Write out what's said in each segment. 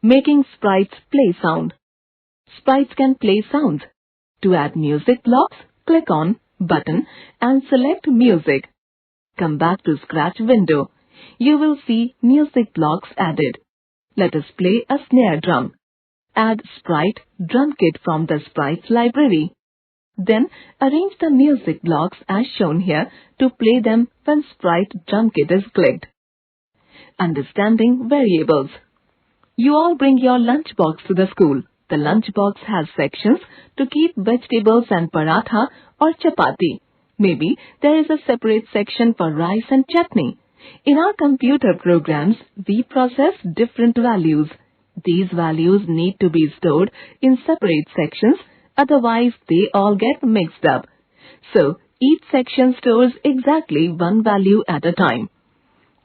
Making sprites play sound. Sprites can play sounds. To add music blocks, click on button and select music. Come back to Scratch window. You will see music blocks added. Let us play a snare drum. Add sprite drum kit from the sprites library. Then arrange the music blocks as shown here to play them when sprite drum kit is clicked. Understanding variables. You all bring your lunchbox to the school. The lunchbox has sections to keep vegetables and paratha or chapati. Maybe there is a separate section for rice and chutney. In our computer programs, we process different values. These values need to be stored in separate sections, otherwise they all get mixed up. So, each section stores exactly one value at a time.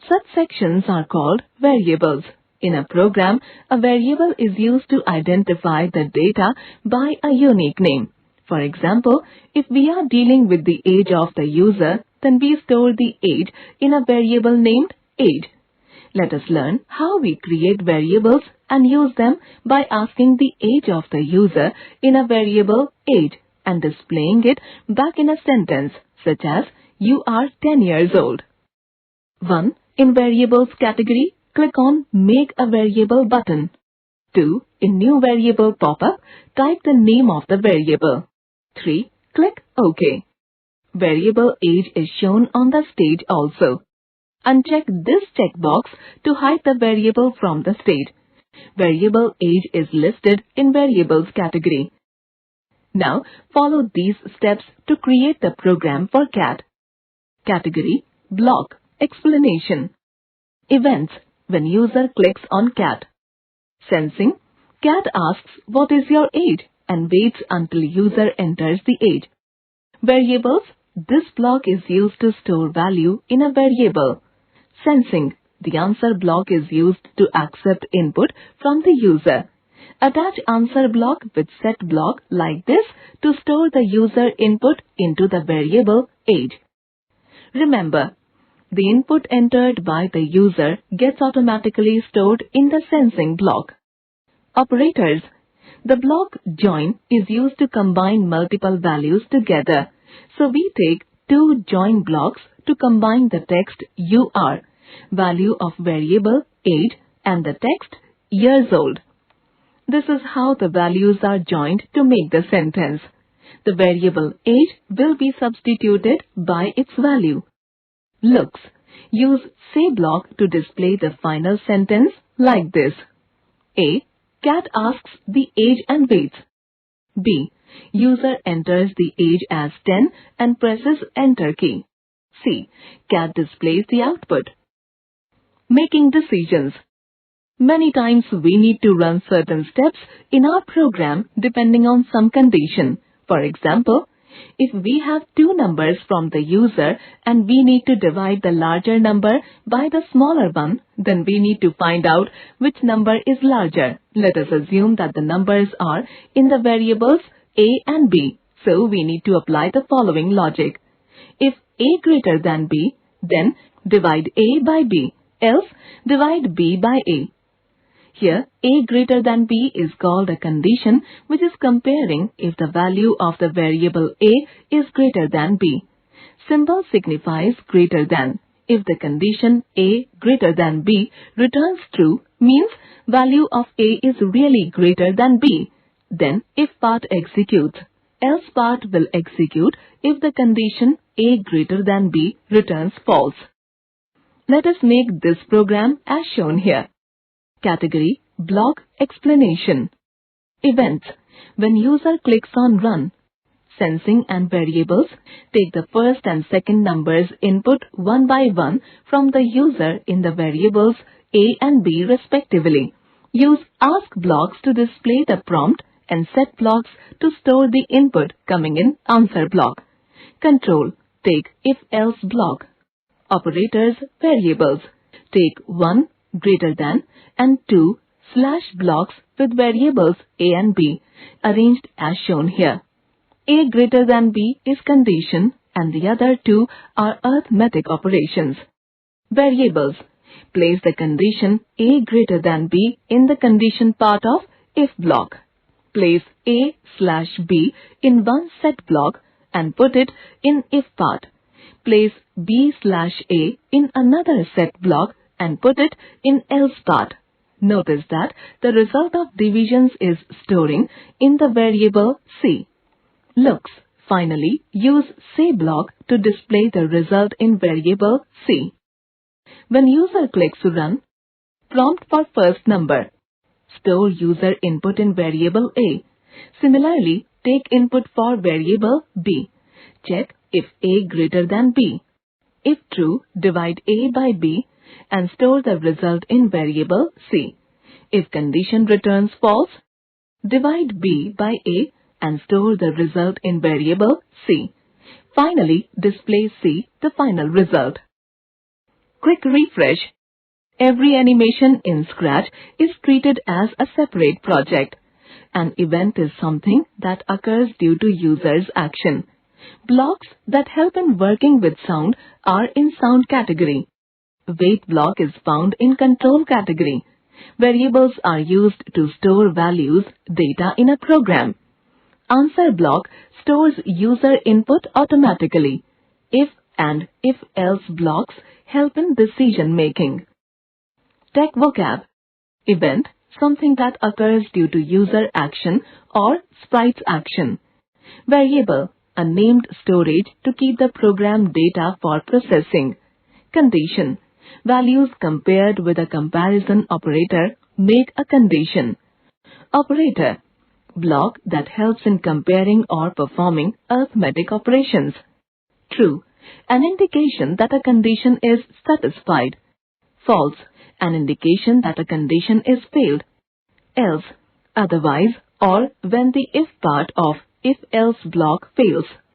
Such sections are called variables. In a program, a variable is used to identify the data by a unique name. For example, if we are dealing with the age of the user, then we store the age in a variable named age. Let us learn how we create variables and use them by asking the age of the user in a variable age and displaying it back in a sentence such as, "You are 10 years old." 1. In variables category, click on Make a Variable button. 2. In New Variable pop-up, type the name of the variable. 3. Click OK. Variable age is shown on the stage also. Uncheck this checkbox to hide the variable from the stage. Variable age is listed in Variables category. Now, follow these steps to create the program for cat. Category, block, explanation. Events, when user clicks on cat. Sensing, cat asks what is your age and waits until user enters the age. Variables, this block is used to store value in a variable. Sensing, the answer block is used to accept input from the user. Attach answer block with set block like this to store the user input into the variable age. Remember, the input entered by the user gets automatically stored in the sensing block. Operators. The block join is used to combine multiple values together. So we take two join blocks to combine the text "you are," value of variable age, and the text "years old." This is how the values are joined to make the sentence. The variable age will be substituted by its value. Looks. Use say block to display the final sentence like this. A. Cat asks the age and waits. B. User enters the age as 10 and presses enter key. C. Cat displays the output. Making decisions. Many times we need to run certain steps in our program depending on some condition. For example, if we have two numbers from the user and we need to divide the larger number by the smaller one, then we need to find out which number is larger. Let us assume that the numbers are in the variables a and b. So we need to apply the following logic. If a greater than b, then divide a by b, else divide b by a. Here, a greater than b is called a condition which is comparing if the value of the variable a is greater than b. Symbol signifies greater than. If the condition a greater than b returns true, means value of a is really greater than b. Then if part executes, else part will execute if the condition a greater than b returns false. Let us make this program as shown here. Category, block, explanation. Events, when user clicks on run. Sensing and variables, take the first and second numbers input one by one from the user in the variables a and b respectively. Use ask blocks to display the prompt and set blocks to store the input coming in answer block. Control, take if-else block. Operators, variables, take 1 greater than and 2 slash blocks with variables a and b arranged as shown here. A greater than b is condition and the other two are arithmetic operations. Variables. Place the condition A greater than B in the condition part of if block. Place A/B in one set block and put it in if part. Place B/A in another set block and put it in else part. Notice that the result of divisions is storing in the variable C. Looks. Finally, use say block to display the result in variable C. When user clicks Run, prompt for first number. Store user input in variable A. Similarly, take input for variable B. Check if A greater than B. If true, divide A by B and store the result in variable C. If condition returns false, divide B by A and store the result in variable C. Finally, display C the final result. Quick refresh. Every animation in Scratch is treated as a separate project. An event is something that occurs due to user's action. Blocks that help in working with sound are in sound category. Wait block is found in control category. Variables are used to store values, data in a program. Answer block stores user input automatically. If and if-else blocks help in decision making. Tech vocab. Event, something that occurs due to user action or sprite's action. Variable, a named storage to keep the program data for processing. Condition, values compared with a comparison operator make a condition. Operator, block that helps in comparing or performing arithmetic operations. True, an indication that a condition is satisfied. False, an indication that a condition is failed. Else, otherwise, or when the if part of if-else block fails.